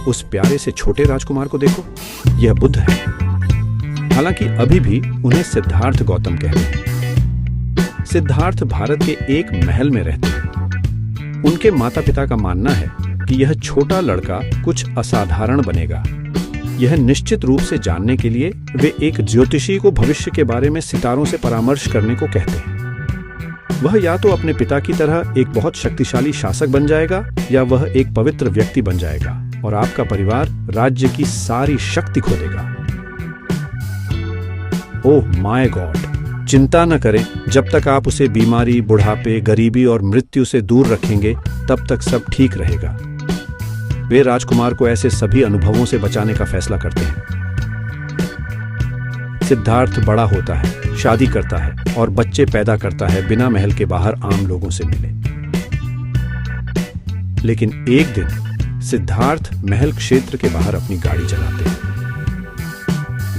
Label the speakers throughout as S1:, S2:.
S1: उस प्यारे से छोटे राजकुमार को देखो, यह बुद्ध है। हालांकि अभी भी उन्हें सिद्धार्थ गौतम कहते हैं। सिद्धार्थ भारत के एक महल में रहते हैं। उनके माता पिता का मानना है कि यह छोटा लड़का कुछ असाधारण बनेगा। यह निश्चित रूप से जानने के लिए वे एक ज्योतिषी को भविष्य के बारे में सितारों से परामर्श करने को कहते हैं। वह या तो अपने पिता की तरह एक बहुत शक्तिशाली शासक बन जाएगा या वह एक पवित्र व्यक्ति बन जाएगा और आपका परिवार राज्य की सारी शक्ति खो देगा। ओह माय गॉड, चिंता न करें, जब तक आप उसे बीमारी, बुढ़ापे, गरीबी और मृत्यु से दूर रखेंगे तब तक सब ठीक रहेगा। वे राजकुमार को ऐसे सभी अनुभवों से बचाने का फैसला करते हैं। सिद्धार्थ बड़ा होता है, शादी करता है और बच्चे पैदा करता है बिना महल के बाहर आम लोगों से मिले। लेकिन एक दिन सिद्धार्थ महल क्षेत्र के बाहर अपनी गाड़ी चलाते हैं।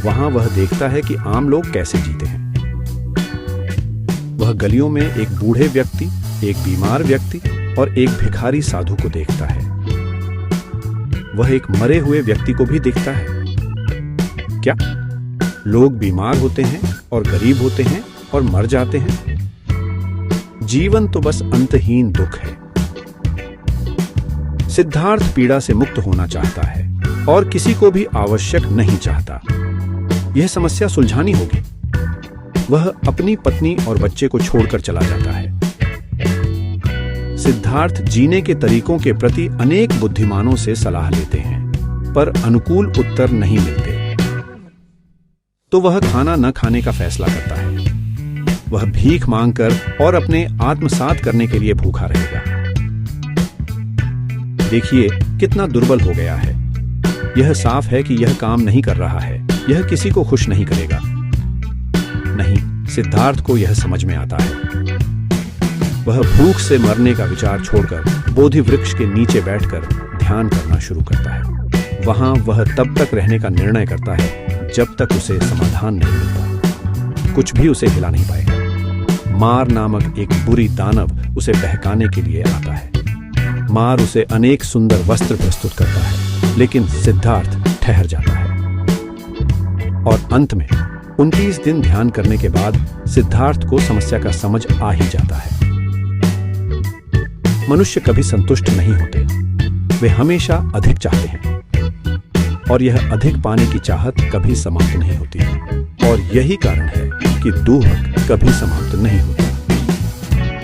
S1: वहां वह देखता है कि आम लोग कैसे जीते हैं। वह गलियों में एक बूढ़े व्यक्ति, एक बीमार व्यक्ति और एक भिखारी साधु को देखता है। वह एक मरे हुए व्यक्ति को भी देखता है। क्या लोग बीमार होते हैं और गरीब होते हैं और मर जाते हैं? जीवन तो बस अंतहीन दुख है। सिद्धार्थ पीड़ा से मुक्त होना चाहता है और किसी को भी आवश्यक नहीं चाहता। यह समस्या सुलझानी होगी। वह अपनी पत्नी और बच्चे को छोड़कर चला जाता है। सिद्धार्थ जीने के तरीकों के प्रति अनेक बुद्धिमानों से सलाह लेते हैं, पर अनुकूल उत्तर नहीं मिलते। तो वह खाना न खाने का फैसला करता है। वह भीख मांगकर और अपने आत्मसात करने के लिए भूखा रहेगा। देखिए कितना दुर्बल हो गया है। यह साफ है कि यह काम नहीं कर रहा है। यह किसी को खुश नहीं करेगा। नहीं, सिद्धार्थ को यह समझ में आता है। वह भूख से मरने का विचार छोड़कर बोधि वृक्ष के नीचे बैठकर ध्यान करना शुरू करता है। वहां वह तब तक रहने का निर्णय करता है जब तक उसे समाधान नहीं मिलता। कुछ भी उसे हिला नहीं पाएगा। मार नामक एक बुरी दानव उसे बहकाने के लिए आता है। मार उसे अनेक सुंदर वस्त्र प्रस्तुत करता है, लेकिन सिद्धार्थ ठहर जाता है। और अंत में 29 दिन ध्यान करने के बाद सिद्धार्थ को समस्या का समझ आ ही जाता है। मनुष्य कभी संतुष्ट नहीं होते। वे हमेशा अधिक चाहते हैं और यह अधिक पाने की चाहत कभी समाप्त नहीं होती। और यही कारण है कि दुख कभी समाप्त नहीं होता।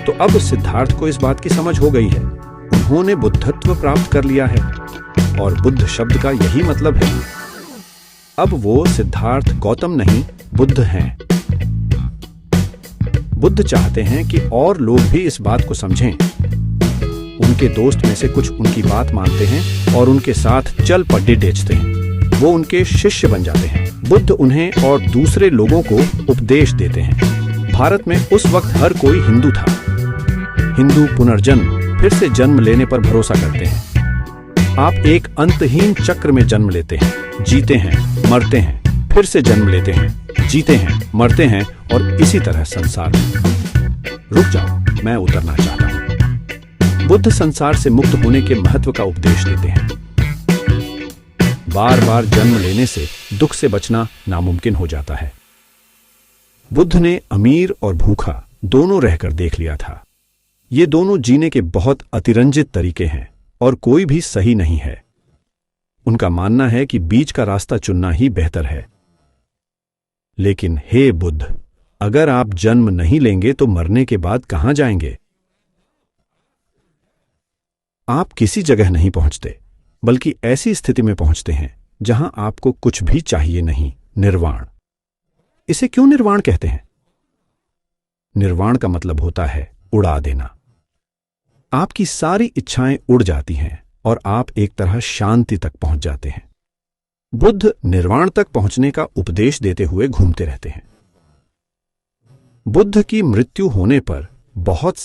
S1: तो अब सिद्धार्थ को इस बात की समझ हो गई है। उन्होंने बुद्धत्व प्राप्त कर लिया है और बुद्ध शब्द का यही मतलब है। अब वो सिद्धार्थ गौतम नहीं, बुद्ध हैं। बुद्ध चाहते हैं कि और लोग भी इस बात को समझें। उनके दोस्त में से कुछ उनकी बात मानते हैं और उनके साथ चल पड्डी टेचते हैं। वो उनके शिष्य बन जाते हैं। बुद्ध उन्हें और दूसरे लोगों को उपदेश देते हैं। भारत में उस वक्त हर कोई हिंदू था। हिंदू पुनर्जन्म, फिर से जन्म लेने पर भरोसा करते हैं। आप एक अंतहीन चक्र में जन्म लेते हैं, जीते हैं, मरते हैं, फिर से जन्म लेते हैं, जीते हैं, मरते हैं और इसी तरह संसार में। रुक जाओ, मैं उतरना चाहता हूं। बुद्ध संसार से मुक्त होने के महत्व का उपदेश देते हैं। बार बार जन्म लेने से दुख से बचना नामुमकिन हो जाता है। बुद्ध ने अमीर और भूखा दोनों रहकर देख लिया था। ये दोनों जीने के बहुत अतिरंजित तरीके हैं और कोई भी सही नहीं है। उनका मानना है कि बीच का रास्ता चुनना ही बेहतर है। लेकिन हे बुद्ध, अगर आप जन्म नहीं लेंगे तो मरने के बाद कहां जाएंगे? आप किसी जगह नहीं पहुंचते, बल्कि ऐसी स्थिति में पहुंचते हैं जहां आपको कुछ भी चाहिए नहीं, निर्वाण। इसे क्यों निर्वाण कहते हैं? निर्वाण का मतलब होता है उड़ा देना। आपकी सारी इच्छाएं उड़ जाती हैं और आप एक तरह शांति तक पहुंच जाते हैं। बुद्ध निर्वाण तक पहुंचने का उपदेश देते हुए घूमते रहते हैं। बुद्ध की मृत्यु होने पर बहुत